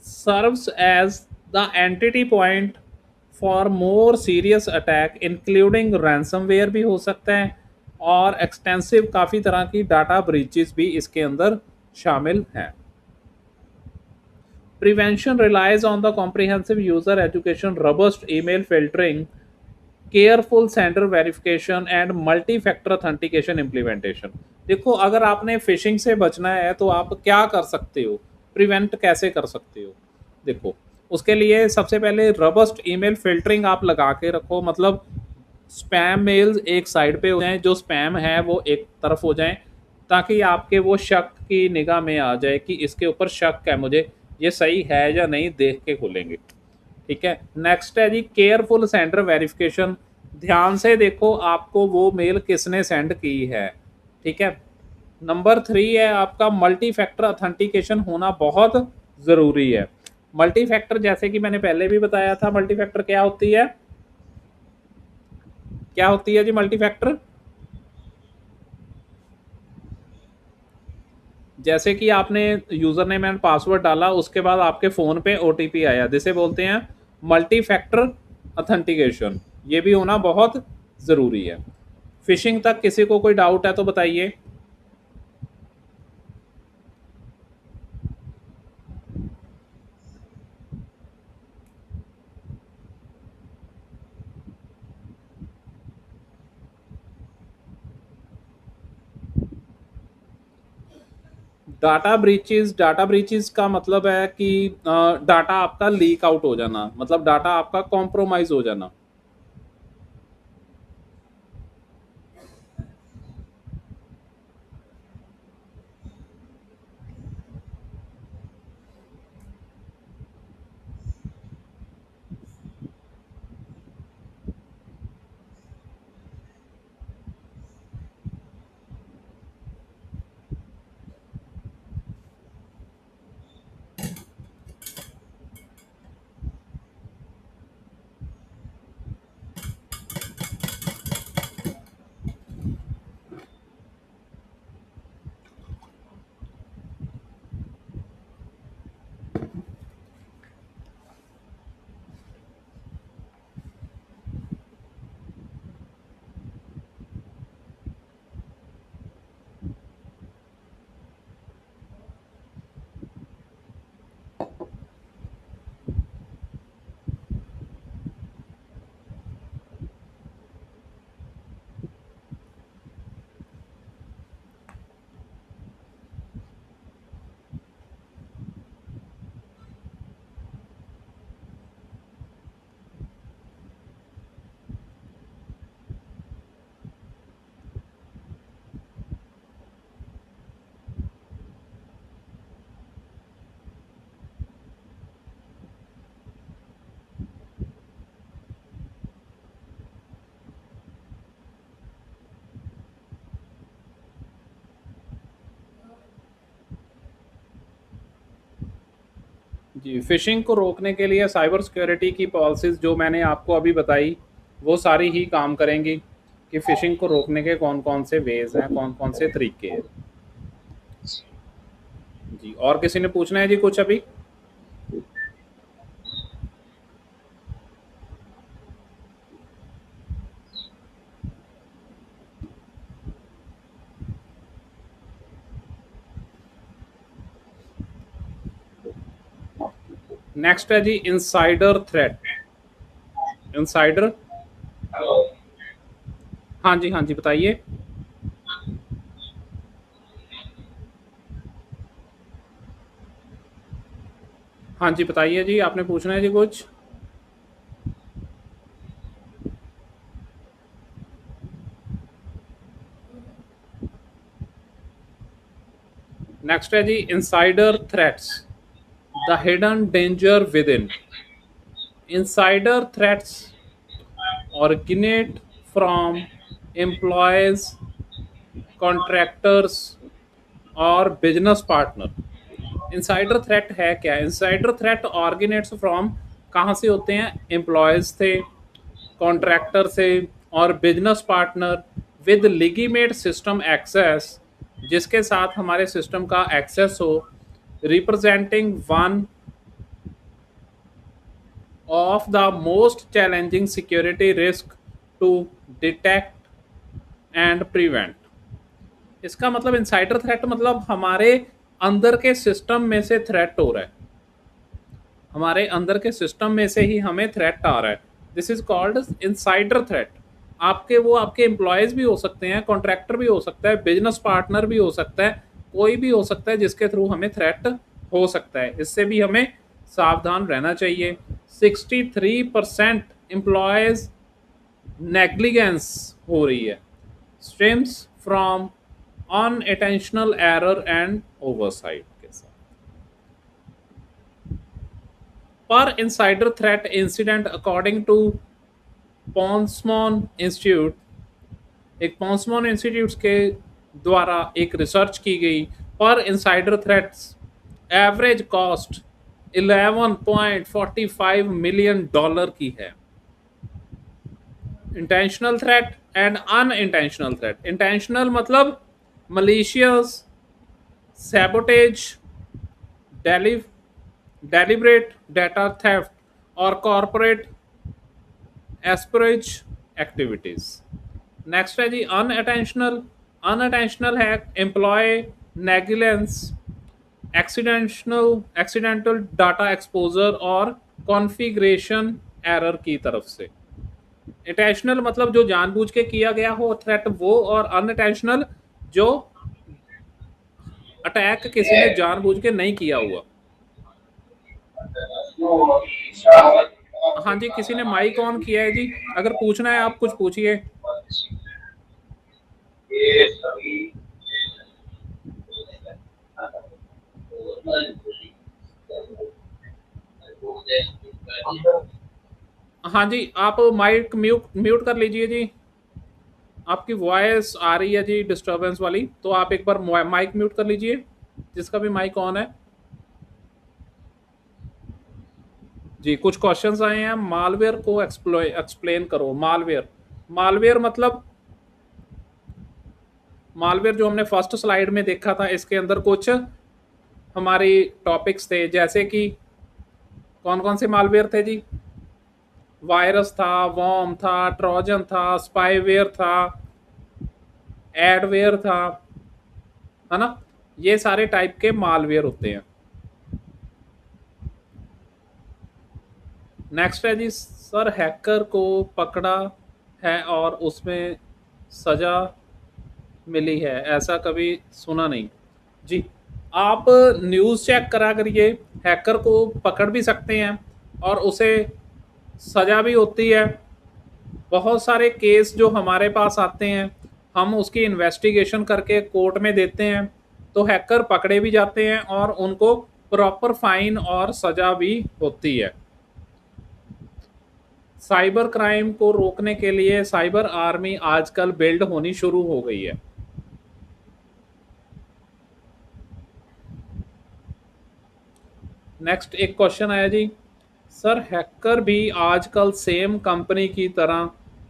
serves as the entry point for more serious attack including ransomware भी हो सकता है, और एक्सटेंसिव काफ़ी तरह की डाटा ब्रीचेस भी इसके अंदर शामिल हैं। Prevention relies on the comprehensive user education, robust email filtering, careful sender verification and multi factor authentication implementation. देखो, अगर आपने फिशिंग से बचना है तो आप क्या कर सकते हो, प्रिवेंट कैसे कर सकते हो? देखो, उसके लिए सबसे पहले रोबस्ट ईमेल फिल्टरिंग आप लगा के रखो, मतलब स्पैम मेल्स एक साइड पे हो जाएं, जो स्पैम है वो एक तरफ हो जाएं, ताकि आपके वो शक की निगाह में आ जाए कि इसके ऊपर शक है, मुझे ये सही है या नहीं, देख के खोलेंगे, ठीक है। नेक्स्ट है जी केयरफुल सेंडर वेरिफिकेशन, ध्यान से देखो आपको वो मेल किसने सेंड की है, ठीक है। नंबर 3 है आपका मल्टी फैक्टर ऑथेंटिकेशन होना बहुत ज़रूरी है। मल्टी फैक्टर जैसे कि मैंने पहले भी बताया था, मल्टी फैक्टर क्या होती है? क्या होती है जी मल्टी फैक्टर? जैसे कि आपने यूजर नेम एंड पासवर्ड डाला, उसके बाद आपके फ़ोन पे ओटीपी आया, जिसे बोलते हैं मल्टी फैक्टर ऑथेंटिकेशन। ये भी होना बहुत ज़रूरी है। फिशिंग तक किसी को कोई डाउट है तो बताइए। डाटा ब्रीचेस का मतलब है कि डाटा आपका लीक आउट हो जाना, मतलब डाटा आपका कॉम्प्रोमाइज हो जाना। जी, फिशिंग को रोकने के लिए साइबर सिक्योरिटी की पॉलिसीज़ जो मैंने आपको अभी बताई, वो सारी ही काम करेंगी कि फिशिंग को रोकने के कौन-कौन से वेज़ हैं, कौन-कौन से तरीके हैं। जी, और किसी ने पूछना है जी कुछ अभी? नेक्स्ट है जी इनसाइडर थ्रेट। इनसाइडर, हाँ जी, हाँ जी, बताइए। हाँ जी, बताइए जी, आपने पूछना है जी कुछ? नेक्स्ट नेक्स्ट है जी insider threats, the hidden danger within इन। Insider threats originate from employees, contractors और बिजनेस पार्टनर। इंसाइडर थ्रेट है क्या? इंसाइडर थ्रेट ऑर्गेनेट्स फ्रॉम कहाँ से होते हैं? एम्प्लॉयज़ से, कॉन्ट्रैक्टर से और business partner with legitimate system access, जिसके साथ हमारे सिस्टम का एक्सेस हो, representing one of the most challenging security risk to detect and prevent। इसका मतलब इनसाइडर थ्रेट मतलब हमारे अंदर के सिस्टम में से थ्रेट हो रहा है, हमारे अंदर के सिस्टम में से ही हमें थ्रेट आ रहा है। This is called insider threat. आपके एम्प्लॉयज़ भी हो सकते हैं, कॉन्ट्रैक्टर भी हो सकता है, बिजनेस पार्टनर भी हो सकता है, कोई भी हो सकता है जिसके थ्रू हमें थ्रेट हो सकता है। इससे भी हमें सावधान रहना चाहिए। 63% एम्प्लॉयज़ नेग्लिजेंस हो रही है, stems from unintentional error and oversight के साथ। पर insider threat incident according to Ponemon Institute, एक पॉन्समॉन इंस्टीट्यूट के द्वारा एक रिसर्च की गई, पर insider threats average cost $11.45 million की है। Intentional threat and unintentional threat. Intentional मतलब malicious, sabotage, deliberate data theft और कॉरपोरेट एस्पिरेज एक्टिविटीज। नेक्स्ट है जी अनअटेंशनल। अनअटेंशनल है employee negligence, accidental data exposure और कॉन्फ़िगरेशन एरर की तरफ से। इंटेंशनल मतलब जो जानबूझ के किया गया हो थ्रेट वो, और अनइंटेंशनल जो अटैक किसी ने जानबूझ के नहीं किया हुआ। हाँ जी, किसी ने माइक ऑन किया है जी, अगर पूछना है आप कुछ पूछिए। हाँ जी, आप माइक म्यूट कर लीजिए जी, आपकी वॉइस आ रही है जी डिस्टरबेंस वाली, तो आप एक बार माइक म्यूट कर लीजिए, जिसका भी माइक ऑन है जी। कुछ क्वेश्चंस आए हैं, मालवेयर को एक्सप्लेन करो। मालवेयर मतलब मालवेयर जो हमने फर्स्ट स्लाइड में देखा था, इसके अंदर कुछ हमारी टॉपिक्स थे, जैसे कि कौन कौन से मालवेयर थे जी? वायरस था, वॉर्म था, ट्रोजन था, स्पाईवेयर था, एडवेयर था, है ना? ये सारे टाइप के मालवेयर होते हैं। नेक्स्ट है जी सर, हैकर को पकड़ा है और उसमें सजा मिली है, ऐसा कभी सुना नहीं जी। आप न्यूज़ चेक करा करिए, हैकर को पकड़ भी सकते हैं और उसे सजा भी होती है। बहुत सारे केस जो हमारे पास आते हैं, हम उसकी इन्वेस्टिगेशन करके कोर्ट में देते हैं, तो हैकर पकड़े भी जाते हैं और उनको प्रॉपर फाइन और सजा भी होती है। साइबर क्राइम को रोकने के लिए साइबर आर्मी आजकल बिल्ड होनी शुरू हो गई है। नेक्स्ट एक क्वेश्चन आया जी, सर हैकर भी आजकल सेम कंपनी की तरह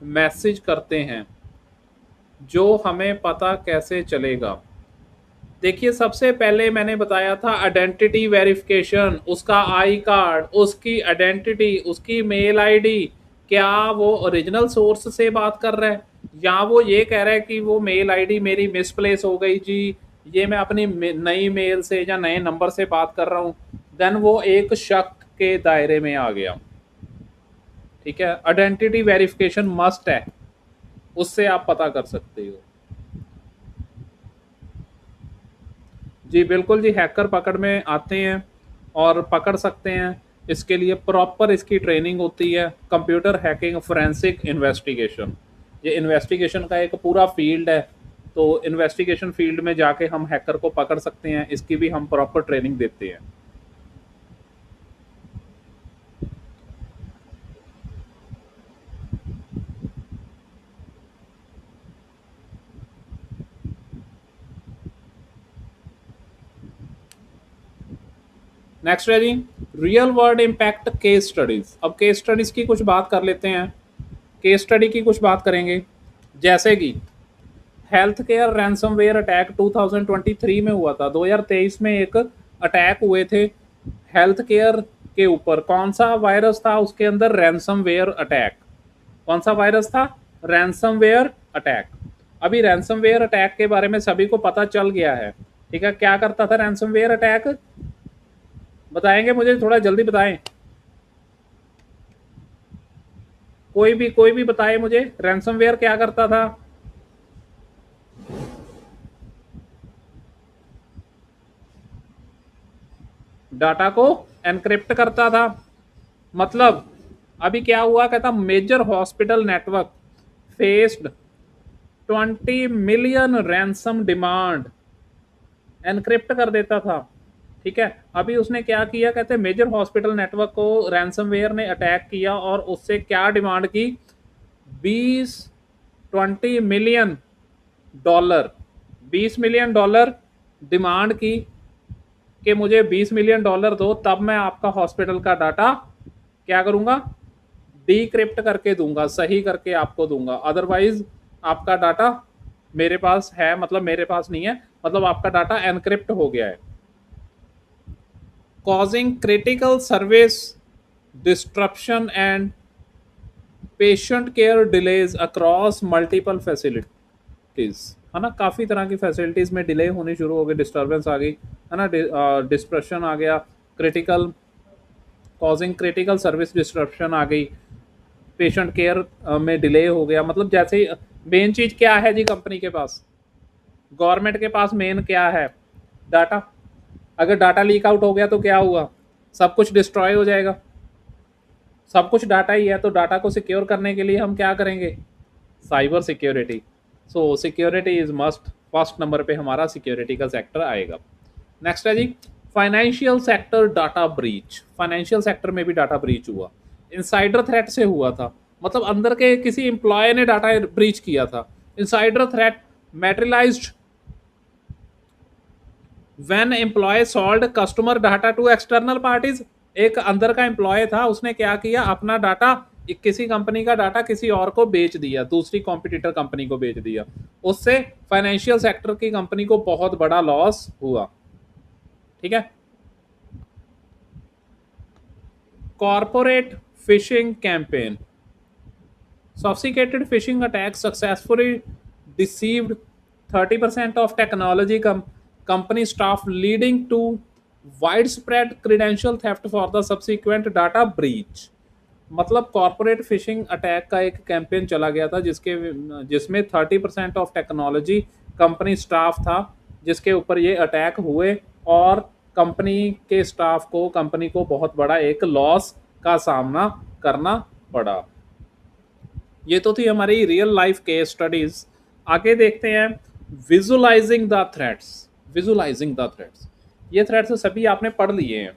मैसेज करते हैं, जो हमें पता कैसे चलेगा? देखिए, सबसे पहले मैंने बताया था आइडेंटिटी वेरिफिकेशन, उसका आई कार्ड, उसकी आइडेंटिटी, उसकी मेल आईडी, क्या वो ओरिजिनल सोर्स से बात कर रहा है या वो ये कह रहा है कि वो मेल आईडी मेरी मिसप्लेस हो गई जी, ये मैं अपनी नई मेल से या नए नंबर से बात कर रहा हूँ, देन वो एक शक के दायरे में आ गया। ठीक है, आइडेंटिटी वेरिफिकेशन मस्ट है, उससे आप पता कर सकते हो जी। बिल्कुल जी, हैकर पकड़ में आते हैं और पकड़ सकते हैं, इसके लिए प्रॉपर इसकी ट्रेनिंग होती है। कंप्यूटर हैकिंग फोरेंसिक इन्वेस्टिगेशन, ये इन्वेस्टिगेशन का एक पूरा फील्ड है तो इन्वेस्टिगेशन फील्ड में जाके हम हैकर को पकड़ सकते हैं, इसकी भी हम प्रॉपर ट्रेनिंग देते हैं। नेक्स्ट है जी real world impact case studies. अब केस स्टडीज की कुछ बात कर लेते हैं, केस स्टडी की कुछ बात करेंगे। जैसे कि हेल्थ केयर रैंसमवेयर अटैक 2023 में हुआ था, 2023 में एक अटैक हुए थे हेल्थ केयर के ऊपर। कौन सा वायरस था उसके अंदर? Ransomware attack. कौन सा वायरस था? Ransomware attack. अभी रैंसमवेयर अटैक के बारे में सभी को पता चल गया है, ठीक है। क्या करता था रैंसमवेयर अटैक? बताएंगे मुझे, थोड़ा जल्दी बताएं। कोई भी बताए मुझे, रैंसमवेयर क्या करता था? डाटा को एनक्रिप्ट करता था। मतलब अभी क्या हुआ, कहता major hospital network faced 20 million ransom demand, encrypt कर देता था, ठीक है। अभी उसने क्या किया, कहते मेजर हॉस्पिटल नेटवर्क को रैंसमवेयर ने अटैक किया और उससे क्या डिमांड की? 20 million dollar, 20 million dollar demand की कि मुझे 20 मिलियन डॉलर दो, तब मैं आपका हॉस्पिटल का डाटा क्या करूंगा? डीक्रिप्ट करके दूंगा, सही करके आपको दूंगा, अदरवाइज आपका डाटा मेरे पास है, मतलब मेरे पास नहीं है, मतलब आपका डाटा एनक्रिप्ट हो गया है। Causing critical service disruption and patient care delays across multiple facilities, है ना। काफ़ी तरह की फैसिलिटीज़ में डिले होनी शुरू हो गई, डिस्टर्बेंस आ गई, है ना, डिस्ट्रप्शन आ गया, critical causing critical service disruption आ गई, पेशेंट केयर में डिले हो गया। मतलब जैसे मेन चीज़ क्या है जी कंपनी के पास, गवर्नमेंट के पास मेन क्या है? डाटा। अगर डाटा लीक आउट हो गया तो क्या हुआ? सब कुछ डिस्ट्रॉय हो जाएगा। सब कुछ डाटा ही है, तो डाटा को सिक्योर करने के लिए हम क्या करेंगे? Cyber security. So security is must, first number पे हमारा सिक्योरिटी का सेक्टर आएगा। नेक्स्ट है जी financial sector data breach. Financial sector में भी डाटा ब्रीच हुआ, इनसाइडर थ्रेट से हुआ था। मतलब अंदर के किसी एम्प्लॉय ने डाटा ब्रीच किया था। Insider threat materialized when employee sold customer data to external parties. एक अंदर का एम्प्लॉय था, उसने क्या किया, अपना डाटा, किसी कंपनी का डाटा किसी और को बेच दिया, दूसरी कॉम्पिटिटर कंपनी को बेच दिया। उससे फाइनेंशियल सेक्टर की कंपनी को बहुत बड़ा लॉस हुआ, ठीक है। Corporate fishing campaign, sophisticated phishing attacks successfully deceived 30% of technology company staff, leading to widespread credential theft for the subsequent data breach। मतलब कॉर्पोरेट फिशिंग अटैक का एक कैंपेन चला गया था जिसमें 30% ऑफ टेक्नोलॉजी कंपनी स्टाफ था, जिसके ऊपर ये अटैक हुए और कंपनी के स्टाफ को, कंपनी को बहुत बड़ा एक लॉस का सामना करना पड़ा। ये तो थी हमारी रियल लाइफ केस स्टडीज। आगे देखते हैं visualising the threats. Visualising the threats, ये थ्रेट्स सभी आपने पढ़ लिए हैं,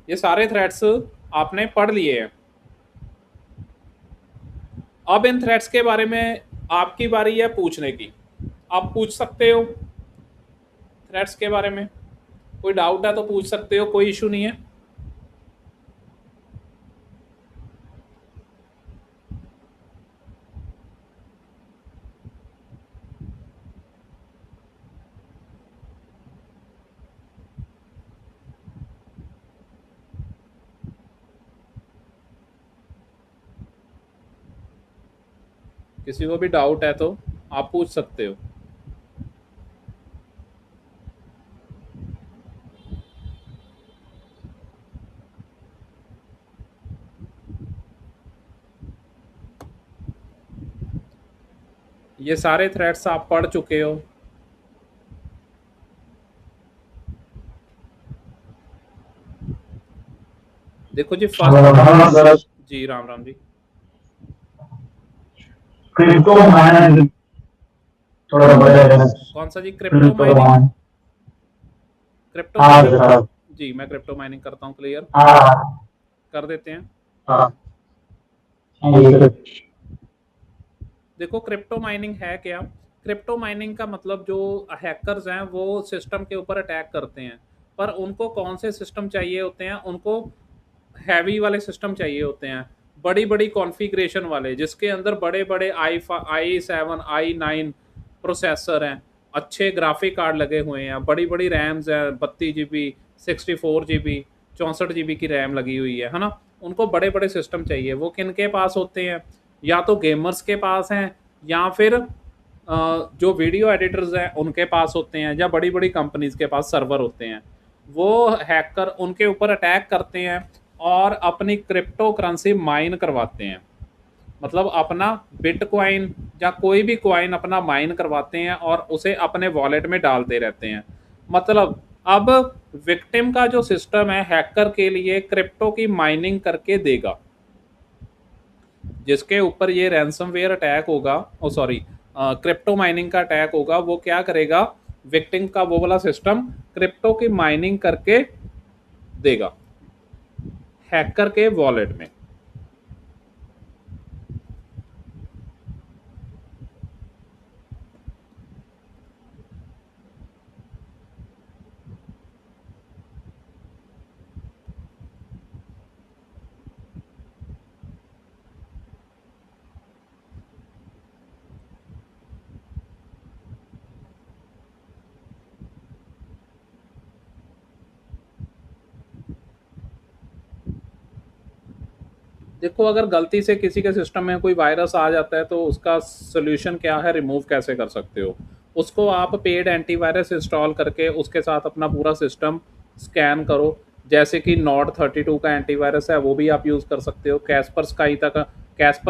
ये सारे थ्रेट्स आपने पढ़ लिए हैं। अब इन थ्रेट्स के बारे में आपकी बारी है पूछने की, आप पूछ सकते हो थ्रेट्स के बारे में, कोई डाउट है तो पूछ सकते हो, कोई इशू नहीं है। किसी को भी डाउट है तो आप पूछ सकते हो। ये सारे थ्रेड्स आप पढ़ चुके हो। देखो जी फर्स्ट जी, राम राम जी। क्रिप्टो मैनेज थोड़ा बड़ा कौन सा जी? Crypto mining. हाँ क्रिप्टो माइनिंग सर जी, मैं क्रिप्टो माइनिंग करता हूँ, क्लियर हाँ कर देते हैं। हाँ हाँ देखो क्रिप्टो माइनिंग है क्या? क्रिप्टो माइनिंग का मतलब जो हैकर्स हैं वो सिस्टम के ऊपर अटैक करते हैं, पर उनको कौन से सिस्टम चाहिए होते हैं? उनको हैवी वाले सिस्टम चाहिए होते हैं, बड़ी बड़ी कॉन्फ़िगरेशन वाले, जिसके अंदर बड़े बड़े i7 i9 प्रोसेसर हैं, अच्छे ग्राफिक कार्ड लगे हुए हैं, बड़ी बड़ी रैम्स हैं, 32 GB, 64 GB, 64 GB की रैम लगी हुई है ना। उनको बड़े बड़े सिस्टम चाहिए। वो किन के पास होते हैं? या तो गेमर्स के पास हैं, या फिर जो वीडियो एडिटर्स हैं उनके पास होते हैं, या बड़ी बड़ी कंपनीज के पास सर्वर होते हैं। वो हैकर उनके ऊपर अटैक करते हैं और अपनी क्रिप्टो करेंसी माइन करवाते हैं। मतलब अपना बिटकॉइन या कोई भी कॉइन अपना माइन करवाते हैं और उसे अपने वॉलेट में डालते रहते हैं। मतलब अब विक्टिम का जो सिस्टम है हैकर के लिए क्रिप्टो की माइनिंग करके देगा। जिसके ऊपर ये रैंसमवेयर अटैक होगा, ओ सॉरी, क्रिप्टो माइनिंग का अटैक होगा, वो क्या करेगा? विक्टिम का वो वाला सिस्टम क्रिप्टो की माइनिंग करके देगा हैकर के वॉलेट में। देखो अगर गलती से किसी के सिस्टम में कोई वायरस आ जाता है तो उसका सोल्यूशन क्या है? रिमूव कैसे कर सकते हो उसको? आप पेड एंटीवायरस इंस्टॉल करके उसके साथ अपना पूरा सिस्टम स्कैन करो। जैसे कि नॉट 32 का एंटीवायरस है, वो भी आप यूज़ कर सकते हो। कैस्पर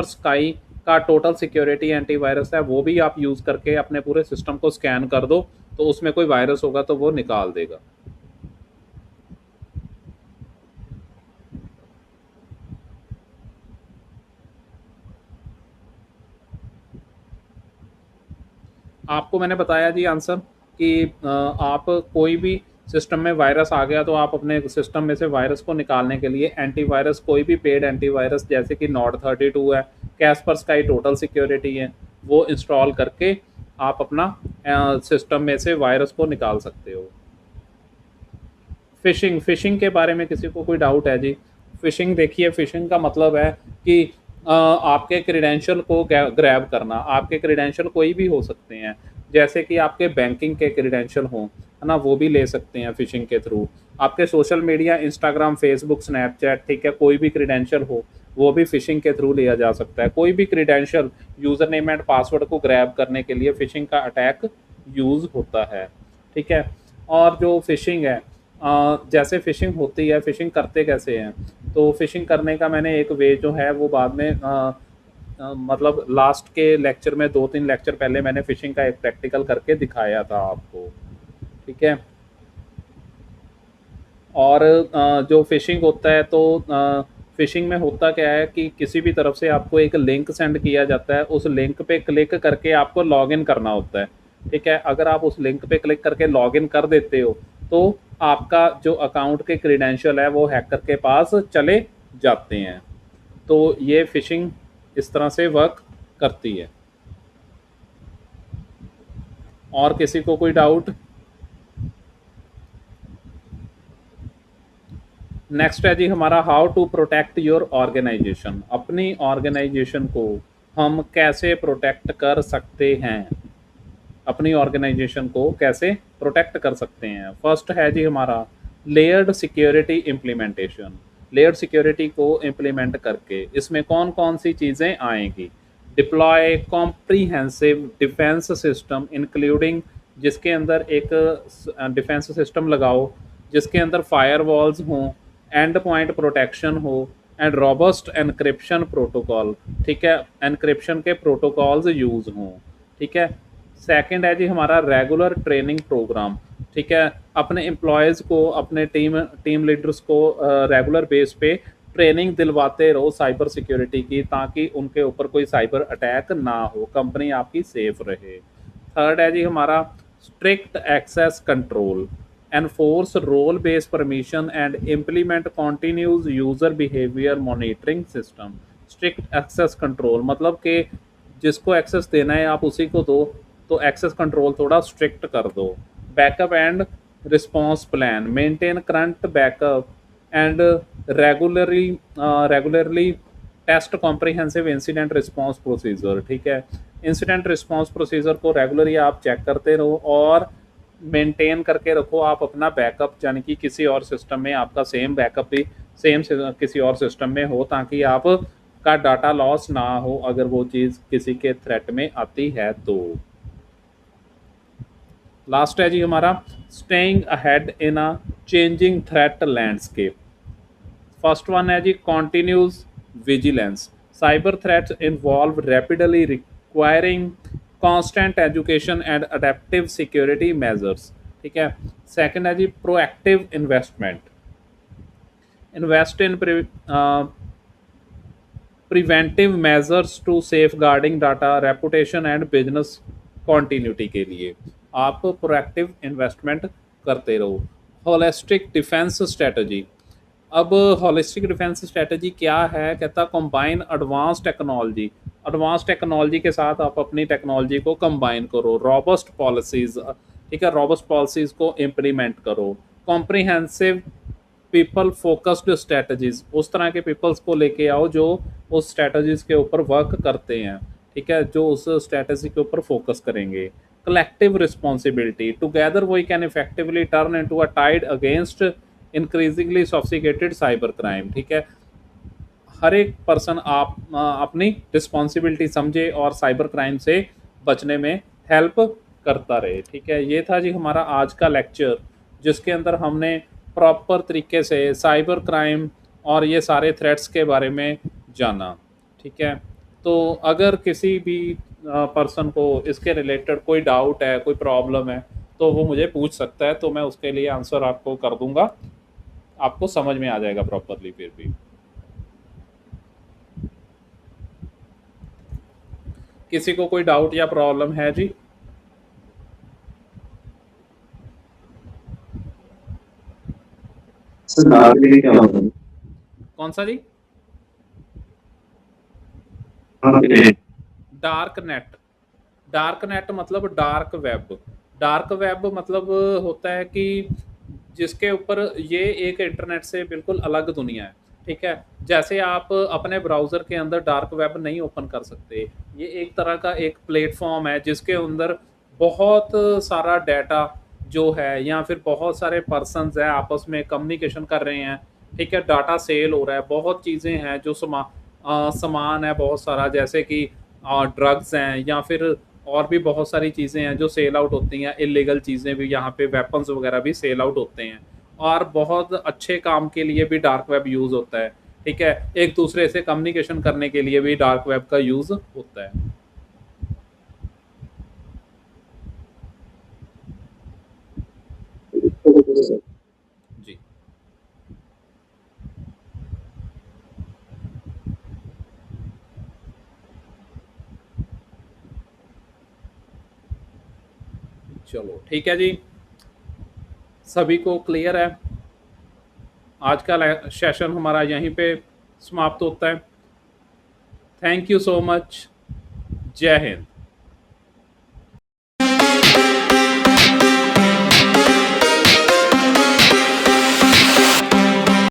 स्काई का टोटल सिक्योरिटी एंटीवायरस है, वो भी आप यूज़ करके अपने पूरे सिस्टम को स्कैन कर दो, तो उसमें कोई वायरस होगा तो वो निकाल देगा। आपको मैंने बताया जी आंसर कि आप कोई भी सिस्टम में वायरस आ गया तो आप अपने सिस्टम में से वायरस को निकालने के लिए एंटीवायरस, कोई भी पेड एंटीवायरस जैसे कि नॉट 32 है, कैस्पर स्काई टोटल सिक्योरिटी है, वो इंस्टॉल करके आप अपना सिस्टम में से वायरस को निकाल सकते हो। फिशिंग के बारे में किसी को कोई डाउट है जी? फिशिंग देखिए, फिशिंग का मतलब है कि आपके क्रेडेंशियल को ग्रैब करना। आपके क्रेडेंशियल कोई भी हो सकते हैं, जैसे कि आपके बैंकिंग के क्रेडेंशियल हों, है ना, वो भी ले सकते हैं फिशिंग के थ्रू। आपके social media, Instagram, Facebook, Snapchat, ठीक है, कोई भी क्रेडेंशियल हो वो भी फिशिंग के थ्रू लिया जा सकता है। कोई भी credential, user name and password को ग्रैब करने के लिए फिशिंग का अटैक यूज़ होता है, ठीक है। और जो फिशिंग है, जैसे फ़िशिंग होती है, फ़िशिंग करते कैसे हैं? तो फ़िशिंग करने का मैंने एक वे जो है वो बाद में मतलब लास्ट के लेक्चर में 2-3 लेक्चर पहले मैंने फ़िशिंग का एक प्रैक्टिकल करके दिखाया था आपको, ठीक है। और जो फ़िशिंग होता है तो फ़िशिंग में होता क्या है कि किसी भी तरफ से आपको एक लिंक सेंड किया जाता है, उस लिंक पे क्लिक करके आपको लॉगिन करना होता है, ठीक है। अगर आप उस लिंक पे क्लिक करके लॉगिन कर देते हो तो आपका जो अकाउंट के क्रेडेंशियल है वो हैकर के पास चले जाते हैं। तो ये फ़िशिंग इस तरह से वर्क करती है। और किसी को कोई डाउट? नेक्स्ट है जी हमारा, how to protect your organization. अपनी ऑर्गेनाइजेशन को हम कैसे प्रोटेक्ट कर सकते हैं? अपनी ऑर्गेनाइजेशन को कैसे प्रोटेक्ट कर सकते हैं? फर्स्ट है जी हमारा layered security implementation. Layered security को इम्प्लीमेंट करके इसमें कौन कौन सी चीज़ें आएंगी? Deploy comprehensive defence system including, जिसके अंदर एक डिफेंस सिस्टम लगाओ जिसके अंदर फायर वॉल्स हों, एंड पॉइंट प्रोटेक्शन हो, एंड रॉबस्ट एनक्रिप्शन प्रोटोकॉल, ठीक है, एनक्रिप्शन के प्रोटोकॉल्स यूज़ हों, ठीक है। सेकंड है जी हमारा रेगुलर ट्रेनिंग प्रोग्राम, ठीक है। अपने एम्प्लॉयज़ को, अपने टीम लीडर्स को रेगुलर बेस पे ट्रेनिंग दिलवाते रहो साइबर सिक्योरिटी की, ताकि उनके ऊपर कोई साइबर अटैक ना हो, कंपनी आपकी सेफ रहे। थर्ड है जी हमारा strict access control, enforce role based permission and implement continuous user behaviour monitoring system. Strict access control मतलब कि जिसको एक्सेस देना है आप उसी को दो, तो एक्सेस कंट्रोल थोड़ा स्ट्रिक्ट कर दो। Backup and response plan, maintain current backup and regularly test comprehensive incident response procedure. ठीक है, इंसिडेंट रिस्पॉन्स प्रोसीजर को रेगुलरली आप चेक करते रहो और मेंटेन करके रखो आप अपना बैकअप, यानी कि किसी और सिस्टम में आपका सेम बैकअप भी सेम किसी और सिस्टम में हो, ताकि आप का डाटा लॉस ना हो अगर वो चीज़ किसी के थ्रेट में आती है तो। लास्ट है जी हमारा staying ahead in a changing threat landscape. First one है जी continuous vigilance, cyber threats evolve rapidly requiring constant education and adaptive security measures. ठीक है, सेकंड है जी proactive investment, invest in preventive measures to safeguarding data reputation and business continuity के लिए आप proactive investment करते रहो। होलिस्टिक डिफेंस स्ट्रेटजी, अब होलिस्टिक डिफेंस स्ट्रेटजी क्या है, कहता कंबाइन एडवांस टेक्नोलॉजी के साथ आप अपनी टेक्नोलॉजी को कंबाइन करो। रॉबस्ट पॉलिसीज़, ठीक है, रॉबस्ट पॉलिसीज़ को इम्प्लीमेंट करो। कॉम्प्रिहेंसिव पीपल फोकस्ड स्ट्रेटजीज, उस तरह के पीपल्स को लेके आओ जो उस स्ट्रेटजीज के ऊपर वर्क करते हैं। ठीक है, जो उस स्ट्रेटजी के ऊपर फोकस करेंगे। Collective responsibility, together we can effectively turn into a tide against increasingly sophisticated cyber crime. ठीक है, हर एक पर्सन आप अपनी रिस्पॉन्सिबिलिटी समझे और साइबर क्राइम से बचने में हेल्प करता रहे। ठीक है, ये था जी हमारा आज का लेक्चर, जिसके अंदर हमने प्रॉपर तरीके से साइबर क्राइम और ये सारे थ्रेट्स के बारे में जाना। ठीक है, तो अगर किसी भी पर्सन को इसके रिलेटेड कोई डाउट है, कोई प्रॉब्लम है, तो वो मुझे पूछ सकता है, तो मैं उसके लिए आंसर आपको कर दूंगा, आपको समझ में आ जाएगा प्रॉपरली। फिर भी किसी को कोई डाउट या प्रॉब्लम है जी? सर डार्क वेब क्या होता है? कौन सा जी? डार्क नेट, डार्क नेट मतलब डार्क वेब। डार्क वेब मतलब होता है कि जिसके ऊपर ये एक इंटरनेट से बिल्कुल अलग दुनिया है। ठीक है, जैसे आप अपने ब्राउज़र के अंदर डार्क वेब नहीं ओपन कर सकते, ये एक तरह का एक प्लेटफॉर्म है जिसके अंदर बहुत सारा डाटा जो है या फिर बहुत सारे पर्सन्स हैं आपस में कम्युनिकेशन कर रहे हैं। ठीक है, डाटा सेल हो रहा है, बहुत चीज़ें हैं जो सामान है बहुत सारा, जैसे कि ड्रग्स हैं या फिर और भी बहुत सारी चीज़ें हैं जो सेल आउट होती हैं। इलीगल चीज़ें भी यहाँ पे, वेपन्स वगैरह भी सेल आउट होते हैं, और बहुत अच्छे काम के लिए भी डार्क वेब यूज़ होता है। ठीक है, एक दूसरे से कम्युनिकेशन करने के लिए भी डार्क वेब का यूज़ होता है। जी, चलो ठीक है जी, सभी को क्लियर है? आज का सेशन हमारा यहीं पे समाप्त होता है। Thank you so much. जय हिंद।